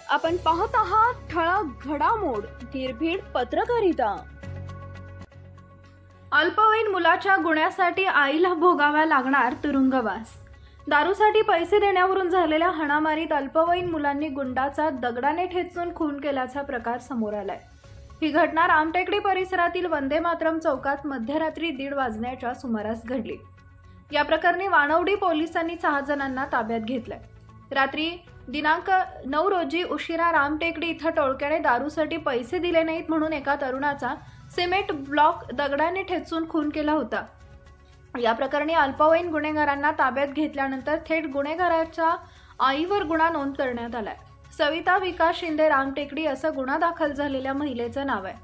आपण पाहत आहात ठळक घडामोड निर्भीड पत्रकारिता। अल्पवयीन मुलाच्या गुन्ह्यासाठी आईला भोगावा लागणार तुरुंगवास। दारूसाठी पैसे देण्यावरून झालेल्या हाणामारीत अल्पवयीन मुलांनी गुंडाचा दगडाने ठेचून खून केल्याचा प्रकार समोर आलाय। ही घटना रामटेकडी परिसरातील वंदे मातरम चौकात मध्यरात्री 1:30 वाजण्याच्या सुमारास घडली। या प्रकरणी वानवडी पोलिसांनी 6 जणांना ताब्यात घेतलंय। रात्री दिनांक 9 रोजी उशिरा रामटेकडी इथं टोळक्याने दारूसाठी पैसे दिले नाहीत म्हणून एका तरुणाचा सिमेंट ब्लॉक दगडाने ठेचून खून केला होता। या प्रकरणी अल्पवयीन गुन्हेगारांना ताब्यात घेतल्यानंतर थेट गुन्हेगाराच्या आईवर गुन्हा नोंद करण्यात आलाय। सविता विकास शिंदे रामटेकडी असं गुन्हा दाखल झालेल्या महिलेचं नाव आहे।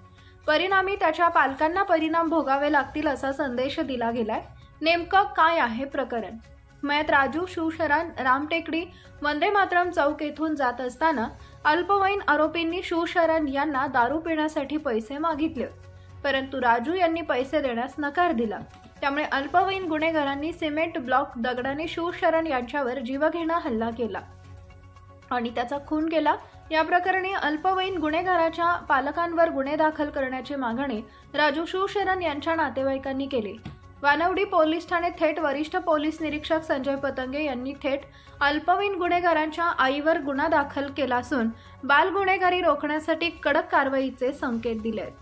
परिणामी त्याच्या पालकांना परिणाम भोगावे लागतील असा संदेश दिला गेलाय। नेमकं काय आहे प्रकरण? मयत राजू शिवशरण रामटेकडी वंदे मातरम चौक येथून जात असताना अल्पवयीन आरोपींनी शिवशरण यांना दारू पिण्यासाठी पैसे मागितले, परंतु राजू यांनी पैसे देण्यास नकार दिला। त्यामुळे अल्पवयीन गुन्हेगारांनी सिमेंट ब्लॉक दगडाने शिवशरण यांच्यावर जीवघेणा हल्ला केला आणि त्याचा खून केला। या प्रकरणी अल्पवयीन गुन्हेगाराच्या पालकांवर गुन्हे दाखल करण्याची मागणी राजू शिवशरण यांच्या नातेवाईकांनी केली। वानवडी पोलीस ठाणे थेट वरिष्ठ पोलीस निरीक्षक संजय पतंगे यांनी थेट अल्पवयीन गुन्हेगारांच्या आईवर गुन्हा दाखल केला असून बाल गुन्हेगारी रोखण्यासाठी कडक कारवाईचे संकेत दिले आहेत।